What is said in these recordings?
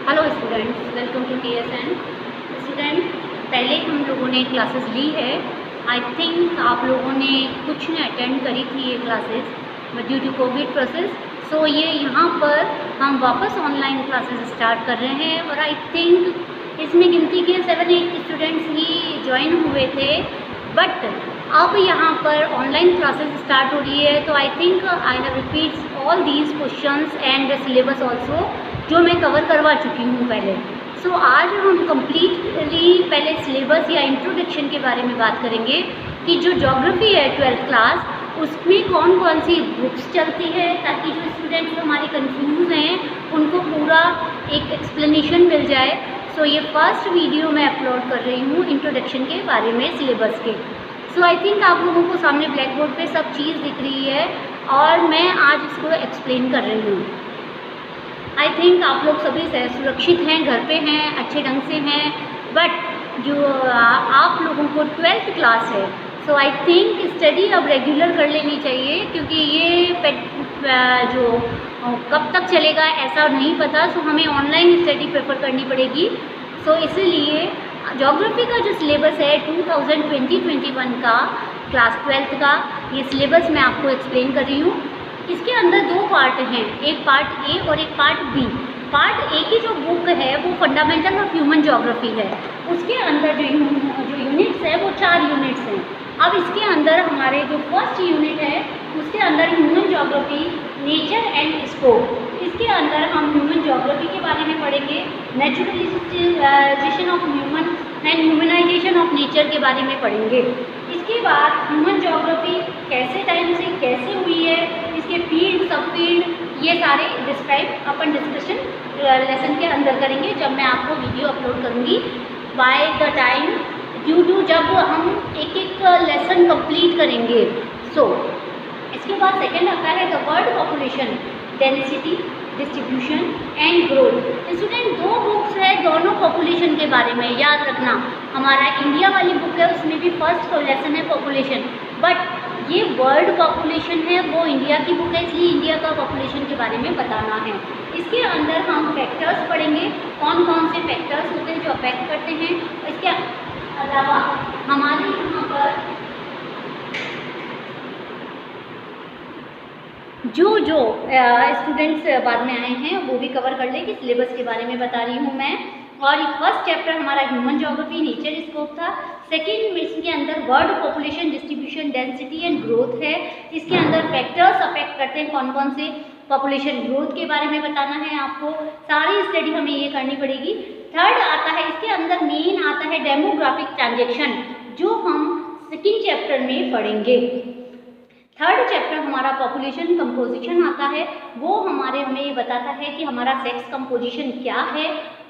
Hello students, welcome to KSN। Student, पहले हम लोगों ने क्लासेस ली है। आई थिंक आप लोगों ने कुछ ने अटेंड करी थी ये classes due to Covid process. So ये यहाँ पर हम वापस ऑनलाइन क्लासेस स्टार्ट कर रहे हैं और आई थिंक इसमें गिनती के 7-8 स्टूडेंट्स ही ज्वाइन हुए थे, बट अब यहाँ पर ऑनलाइन क्लासेस स्टार्ट हो रही है। तो I think I have repeat all these questions and syllabus also, जो मैं कवर करवा चुकी हूँ पहले। सो आज हम कम्प्लीटली पहले सिलेबस या इंट्रोडक्शन के बारे में बात करेंगे कि जो ज्योग्राफी है 12th क्लास, उसमें कौन कौन सी बुक्स चलती है, ताकि जो स्टूडेंट्स हमारे कंफ्यूज हैं उनको पूरा एक एक्सप्लेनेशन मिल जाए। सो ये फर्स्ट वीडियो मैं अपलोड कर रही हूँ इंट्रोडक्शन के बारे में, सिलेबस के। सो आई थिंक आप लोगों को सामने ब्लैक बोर्ड पे सब चीज़ दिख रही है और मैं आज इसको एक्सप्लेन कर रही हूँ। आई थिंक आप लोग सभी सुरक्षित हैं, घर पे हैं, अच्छे ढंग से हैं, बट जो आप लोगों को 12th क्लास है, सो आई थिंक स्टडी अब रेगुलर कर लेनी चाहिए, क्योंकि ये जो कब तक चलेगा ऐसा नहीं पता। सो हमें ऑनलाइन स्टडी प्रेफर करनी पड़ेगी। सो इसलिए ज्योग्राफी का जो सिलेबस है 2020-21 का क्लास 12th का, ये सिलेबस मैं आपको एक्सप्लेन कर रही हूँ। इसके अंदर दो पार्ट हैं, एक पार्ट ए और एक पार्ट बी। पार्ट ए की जो बुक है वो फंडामेंटल ऑफ ह्यूमन ज्योग्राफी है। उसके अंदर जो यूनिट्स है वो 4 यूनिट्स हैं। अब इसके अंदर हमारे जो फर्स्ट यूनिट है उसके अंदर human geography, nature and scope. इसके अंदर हम ह्यूमन ज्योग्राफी के बारे में पढ़ेंगे, naturalisation of human and humanisation of nature के बारे में पढ़ेंगे। इसके बाद ह्यूमन ज्योग्राफी कैसे टाइम से कैसे हुई है, इसके फील्ड, सब फील्ड, ये सारे डिस्क्राइब अपन डिस्कशन लेसन के अंदर करेंगे, जब मैं आपको वीडियो अपलोड करूँगी by the time, due to जब हम एक एक लेसन कंप्लीट करेंगे। सो इसके बाद सेकेंड आता है the world population, density, distribution and growth. Student, दो बुक्स है दोनों पॉपुलेशन के बारे में, याद रखना। हमारा इंडिया वाली बुक है, उसमें भी फर्स्ट लेसन है पॉपुलेशन, बट ये वर्ल्ड पॉपुलेशन है, वो इंडिया की बुक है, इसलिए इंडिया का पॉपुलेशन के बारे में बताना है। इसके अंदर हम फैक्टर्स पढ़ेंगे, कौन कौन से फैक्टर्स होते हैं जो अफेक्ट करते हैं। इसके अलावा हमारे यहाँ पर जो स्टूडेंट्स बाद में आए हैं वो भी कवर कर लेंगे, सिलेबस के बारे में बता रही हूँ मैं। और फर्स्ट चैप्टर हमारा ह्यूमन ज्योग्राफी, नेचर, स्कोप था। सेकेंड में इसके अंदर world population, distribution, density and growth है। इसके अंदर फैक्टर्स अफेक्ट करते हैं कौन कौन से, पॉपुलेशन ग्रोथ के बारे में बताना है आपको, सारी स्टडी हमें ये करनी पड़ेगी। थर्ड आता है इसके अंदर, मेन आता है डेमोग्राफिक ट्रांजेक्शन, जो हम सेकेंड चैप्टर में पढ़ेंगे। थर्ड चैप्टर हमारा पॉपुलेशन कंपोजिशन आता है, वो हमें ये बताता है कि हमारा सेक्स कंपोजिशन क्या है,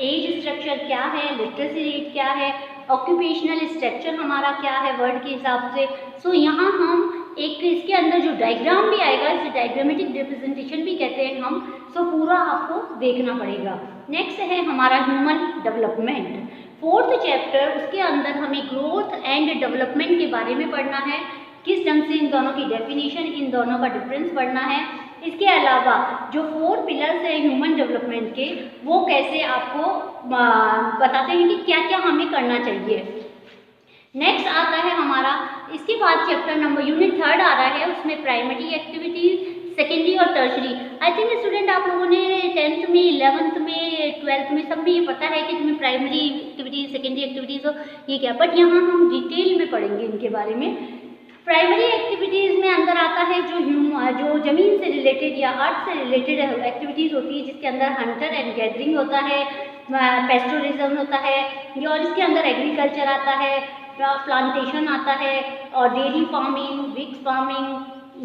एज स्ट्रक्चर क्या है, लिटरेसी रेट क्या है, ऑक्यूपेशनल स्ट्रक्चर हमारा क्या है वर्ड के हिसाब से। सो यहाँ हम एक इसके अंदर जो डायग्राम भी आएगा, इसे डायग्रामेटिक रिप्रेजेंटेशन भी कहते हैं हम। सो पूरा आपको देखना पड़ेगा। नेक्स्ट है हमारा ह्यूमन डेवलपमेंट, फोर्थ चैप्टर। उसके अंदर हमें ग्रोथ एंड डेवलपमेंट के बारे में पढ़ना है, किस ढंग से इन दोनों की डेफिनेशन, इन दोनों का डिफरेंस पढ़ना है। इसके अलावा जो 4 पिलर्स है ह्यूमन डेवलपमेंट के, वो कैसे आपको बताते हैं कि क्या क्या हमें करना चाहिए। नेक्स्ट आता है हमारा, इसके बाद चैप्टर नंबर यूनिट 3 आ रहा है, उसमें प्राइमरी एक्टिविटीज, सेकेंडरी और टर्शरी। आई थिंक स्टूडेंट आप लोगों ने 10th में, 11th में, 12th में सब में ये पता है कि तुम्हें प्राइमरी एक्टिविटीज, सेकेंडरी एक्टिविटीज हो ये क्या, बट यहाँ हम डिटेल में पढ़ेंगे इनके बारे में। प्राइमरी एक्टिविटीज़ में अंदर आता है जो ज़मीन से रिलेटेड या अर्थ से रिलेटेड एक्टिविटीज़ होती है, जिसके अंदर हंटर एंड गैदरिंग होता है, पेस्टोरिज्म होता है, और इसके अंदर एग्रीकल्चर आता है, प्लांटेशन आता है, और डेयरी फार्मिंग, विक्स फार्मिंग,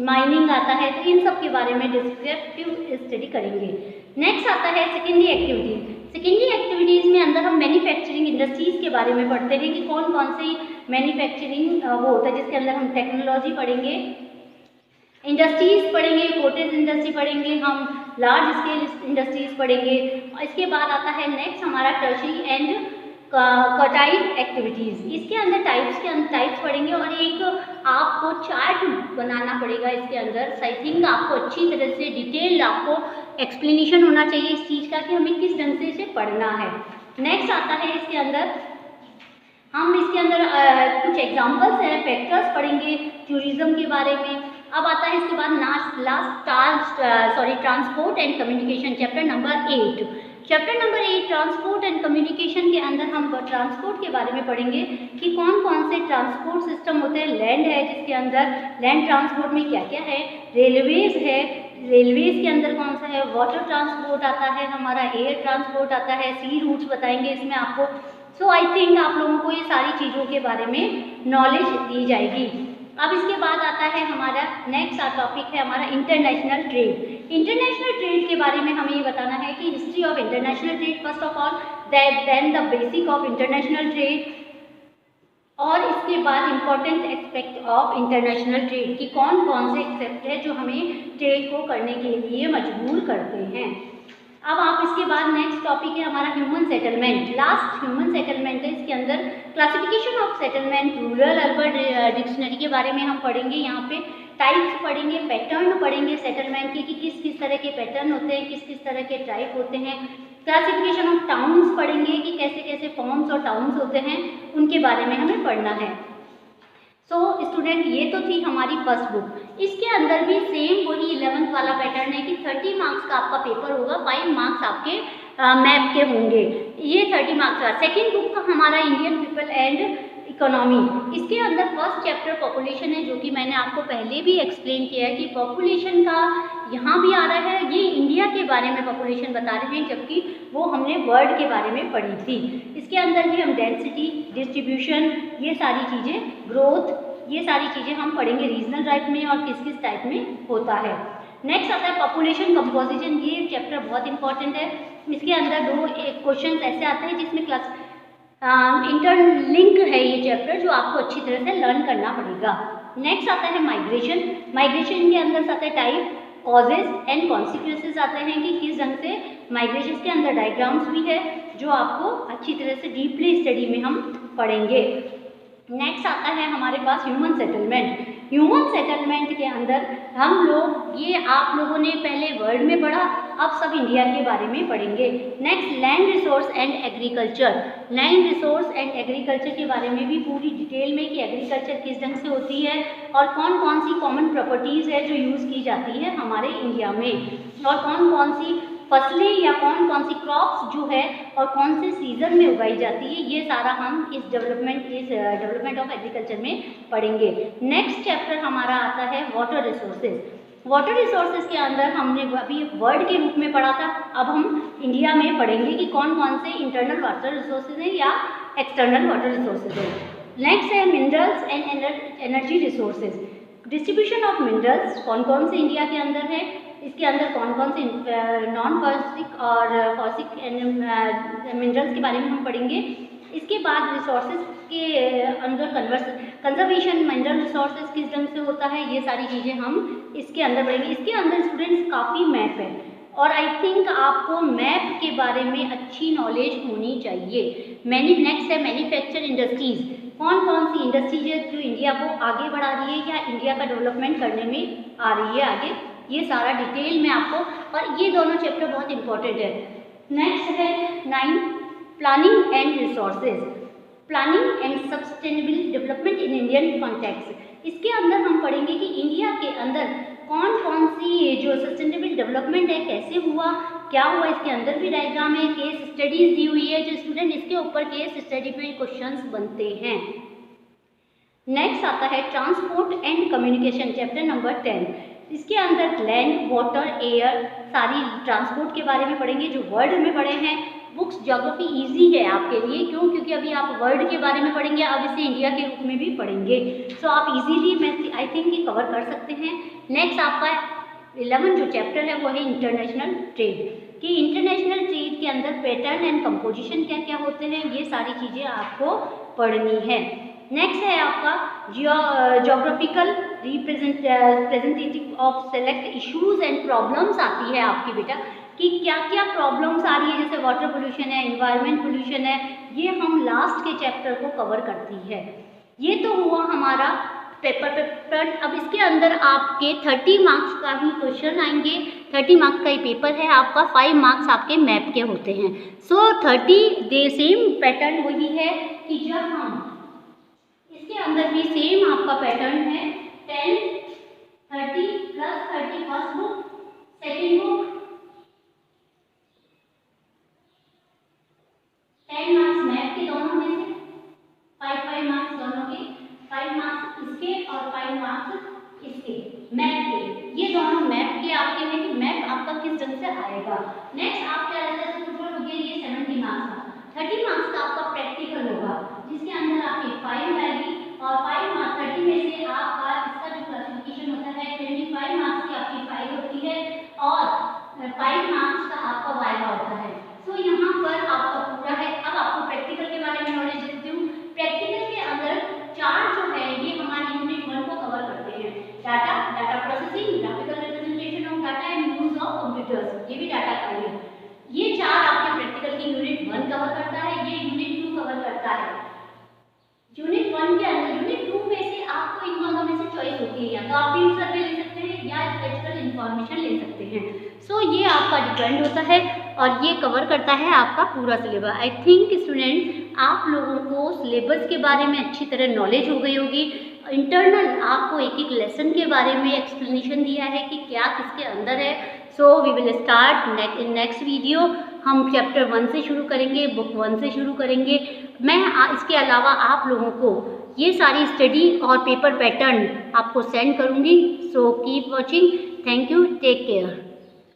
माइनिंग आता है। तो इन सब के बारे में डिस्क्रिप्टिव स्टडी करेंगे। नेक्स्ट आता है सेकेंडरी एक्टिविटीज़। सेकेंडरी एक्टिविटीज़ में अंदर हम मैन्युफैक्चरिंग इंडस्ट्रीज़ के बारे में पढ़ते हैं कि कौन कौन सी मैन्युफैक्चरिंग वो होता है, जिसके अंदर हम टेक्नोलॉजी पढ़ेंगे, इंडस्ट्रीज़ पढ़ेंगे, कॉटेज इंडस्ट्री पढ़ेंगे, हम लार्ज स्केल इंडस्ट्रीज़ पढ़ेंगे। इसके बाद आता है नेक्स्ट हमारा टर्शरी एंड टाइप एक्टिविटीज़, इसके अंदर टाइप्स पढ़ेंगे और एक आपको चार्ट बनाना पड़ेगा इसके अंदर। आई थिंक आपको अच्छी तरह से डिटेल आपको एक्सप्लेनेशन होना चाहिए इस चीज़ का कि हमें किस ढंग से इसे पढ़ना है। नेक्स्ट आता है इसके अंदर कुछ एग्जांपल्स हैं, फैक्टर्स पढ़ेंगे टूरिज्म के बारे में। अब आता है इसके बाद transport and communication, chapter number 8। Chapter number 8 transport and communication के अंदर हम ट्रांसपोर्ट के बारे में पढ़ेंगे कि कौन कौन से ट्रांसपोर्ट सिस्टम होते हैं। लैंड है जिसके अंदर लैंड ट्रांसपोर्ट में क्या क्या है, रेलवेज़ है, रेलवेज़ के अंदर कौन सा है, वाटर ट्रांसपोर्ट आता है, हमारा एयर ट्रांसपोर्ट आता है, सी रूट्स बताएंगे इसमें आपको। सो आई थिंक आप लोगों को ये सारी चीज़ों के बारे में नॉलेज दी जाएगी। अब इसके बाद आता है हमारा नेक्स्ट टॉपिक है हमारा इंटरनेशनल ट्रेड। इंटरनेशनल ट्रेड के बारे में हमें ये बताना है कि history of international trade first of all, then the basic of international trade, और इसके बाद important aspect of international trade कि कौन कौन से एक्सेप्ट है जो हमें ट्रेड को करने के लिए मजबूर करते हैं। अब आप इसके बाद नेक्स्ट टॉपिक है हमारा human settlement. Last human settlement है, इसके अंदर classification of settlement, rural urban dictionary के बारे में हम पढ़ेंगे। यहाँ पे टाइप्स पढ़ेंगे, पैटर्न पढ़ेंगे सेटलमेंट के कि किस किस तरह के पैटर्न होते हैं, किस किस तरह के टाइप होते हैं। क्लासिफिकेशन ऑफ टाउन्स पढ़ेंगे कि कैसे कैसे फॉर्म्स और टाउन्स होते हैं, उनके बारे में हमें पढ़ना है। सो स्टूडेंट, ये तो थी हमारी फर्स्ट बुक। इसके अंदर भी सेम वही 11th वाला पैटर्न है कि 30 मार्क्स का आपका पेपर होगा, 5 मार्क्स आपके मैप के होंगे, ये 30 मार्क्स का। सेकेंड बुक का हमारा इंडियन पीपल एंड इकोनॉमी, इसके अंदर फर्स्ट चैप्टर पॉपुलेशन है, जो कि मैंने आपको पहले भी एक्सप्लेन किया है कि पॉपुलेशन का यहाँ भी आ रहा है, ये इंडिया के बारे में पॉपुलेशन बता रहे हैं, जबकि वो हमने वर्ल्ड के बारे में पढ़ी थी। इसके अंदर भी हम डेंसिटी, डिस्ट्रीब्यूशन, ये सारी चीज़ें, ग्रोथ, ये सारी चीज़ें हम पढ़ेंगे रीजनल टाइप में और किस किस टाइप में होता है। नेक्स्ट आता है पॉपुलेशन कंपोजिशन, ये चैप्टर बहुत इंपॉर्टेंट है। इसके अंदर दो क्वेश्चन ऐसे आते हैं जिसमें क्लास इंटरलिंक है ये चैप्टर, जो आपको अच्छी तरह से लर्न करना पड़ेगा। नेक्स्ट आता है माइग्रेशन। माइग्रेशन के अंदर आता है टाइप, कॉजेज एंड कॉन्सिक्वेंसेज आते हैं कि किस ढंग से माइग्रेशन के अंदर डायग्राम्स भी है जो आपको अच्छी तरह से डीपली स्टडी में हम पढ़ेंगे। नेक्स्ट आता है हमारे पास ह्यूमन सेटलमेंट। ह्यूमन सेटलमेंट के अंदर हम लोग, ये आप लोगों ने पहले वर्ल्ड में पढ़ा, अब सब इंडिया के बारे में पढ़ेंगे। Next land resource and agriculture. Land resource and agriculture के बारे में भी पूरी डिटेल में कि एग्रीकल्चर किस ढंग से होती है और कौन कौन सी कॉमन प्रॉपर्टीज़ है जो यूज़ की जाती है हमारे इंडिया में, और कौन कौन सी फसलें या कौन कौन सी क्रॉप्स जो है और कौन से सीजन में उगाई जाती है, ये सारा हम इस डेवलपमेंट ऑफ एग्रीकल्चर में पढ़ेंगे। नेक्स्ट चैप्टर हमारा आता है वाटर रिसोर्सेज। वाटर रिसोर्सेज के अंदर हमने अभी वर्ल्ड के रूप में पढ़ा था, अब हम इंडिया में पढ़ेंगे कि कौन कौन से इंटरनल वाटर रिसोर्सेज हैं या एक्सटर्नल वाटर रिसोर्सेज हैं। नेक्स्ट है minerals and energy resources. Distribution of minerals, कौन कौन से इंडिया के अंदर है, इसके अंदर कौन कौन से नॉन फॉस्फिक और फॉस्फिक मिनरल्स के बारे में हम पढ़ेंगे। इसके बाद रिसोर्सेज के अंदर कंजर्वेशन, मिनरल रिसोर्सेज किस ढंग से होता है, ये सारी चीज़ें हम इसके अंदर पढ़ेंगे। इसके अंदर स्टूडेंट्स काफ़ी मैप है और आई थिंक आपको मैप के बारे में अच्छी नॉलेज होनी चाहिए। नेक्स्ट है मैन्युफैक्चर इंडस्ट्रीज़। कौन कौन सी इंडस्ट्रीज है जो इंडिया को आगे बढ़ा रही है या इंडिया का डेवलपमेंट करने में आ रही है आगे, ये सारा डिटेल में आपको, और ये दोनों चैप्टर बहुत इंपॉर्टेंट है। नेक्स्ट है 9 planning and resources, planning and sustainable development in Indian context. इसके अंदर हम पढ़ेंगे कि इंडिया के अंदर कौन कौन सी जो सस्टेनेबल डेवलपमेंट है कैसे हुआ, क्या हुआ, इसके अंदर भी डायग्राम है, केस स्टडीज दी हुई है जो स्टूडेंट इसके ऊपर केस स्टडी पे क्वेश्चंस बनते हैं। नेक्स्ट आता है transport and communication, chapter number 10। इसके अंदर लैंड, वाटर, एयर, सारी ट्रांसपोर्ट के बारे में पढ़ेंगे जो वर्ल्ड में पढ़े हैं। बुक्स ज्योग्राफी इजी है आपके लिए, क्यों? क्योंकि अभी आप वर्ल्ड के बारे में पढ़ेंगे, अब इसे इंडिया के रूप में भी पढ़ेंगे, सो आप इजीली मैं आई थिंक ये कवर कर सकते हैं। नेक्स्ट आपका 11 जो चैप्टर है वो है इंटरनेशनल ट्रेड, कि इंटरनेशनल ट्रेड के अंदर पैटर्न एंड कंपोजिशन क्या क्या होते हैं, ये सारी चीज़ें आपको पढ़नी है। नेक्स्ट है आपका geographical representative of select issues and problems आती है आपकी बेटा, कि क्या क्या प्रॉब्लम्स आ रही है, जैसे वाटर पोल्यूशन है, इन्वायरमेंट पोल्यूशन है, ये हम लास्ट के चैप्टर को कवर करती है। ये तो हुआ हमारा पेपर पेपर। अब इसके अंदर आपके 30 मार्क्स का ही क्वेश्चन आएंगे, 30 मार्क्स का ही पेपर है आपका, 5 मार्क्स आपके मैप के होते हैं। सो 30 दे सेम पैटर्न वही है कि जब हम इसके अंदर भी सेम आपका पैटर्न है, 10 30 plus 30 first book, second book 10 marks math के दोनों में से, 5 मार्क्स दोनों के, 5 मार्क्स इसके और 5 मार्क्स इसके मैथ के। ये दोनों मैथ के आपके हैं कि मैथ आपका किस ढंग से आएगा। नेक्स्ट आप क्या रहता है, टोटल हो गया ये 70 मार्क्स का। 30 मार्क्स का आपका प्रैक्टिकल होगा, जिसके अंदर आपकी 5 आएगी और 5 मार्क्स 30 में से आपका इसका जो क्लासिफिकेशन होता है 25 मार्क्स की आपकी 5 होती है और 5 मार्क्स का आपका वाइवा होता है। तो यहाँ पर आपका पूरा है। अब आपको प्रैक्टिकल के बारे में नॉलेज देती हूँ। प्रैक्टिकल के अंदर 4 जो है ये हमारे यूनिट 1 को कवर करते हैं। Data, data processing, graphical representation of data and use of computers, ये भी डाटा का है। ये 4 आपके प्रैक्टिकल की यूनिट 1 कवर करता है, ये यूनिट 2 कवर करता है। यूनिट 1 के अंदर यूनिट 2 में से आपको इन दोनों में से चॉइस होती है, या तो आप फील्ड सर्वे ले सकते हैं या स्ट्रक्चरल इंफॉर्मेशन ले सकते हैं। सो ये आपका डिपेंड होता है और ये कवर करता है आपका पूरा सिलेबस। आई थिंक स्टूडेंट आप लोगों को सिलेबस के बारे में अच्छी तरह नॉलेज हो गई होगी। इंटरनल आपको एक एक लेसन के बारे में एक्सप्लेनेशन दिया है कि क्या किसके अंदर है। So we will start in next video. हम चैप्टर 1 से शुरू करेंगे, बुक 1 से शुरू करेंगे। मैं इसके अलावा आप लोगों को ये सारी स्टडी और पेपर पैटर्न आपको सेंड करूँगी। So keep watching. Thank you, take care.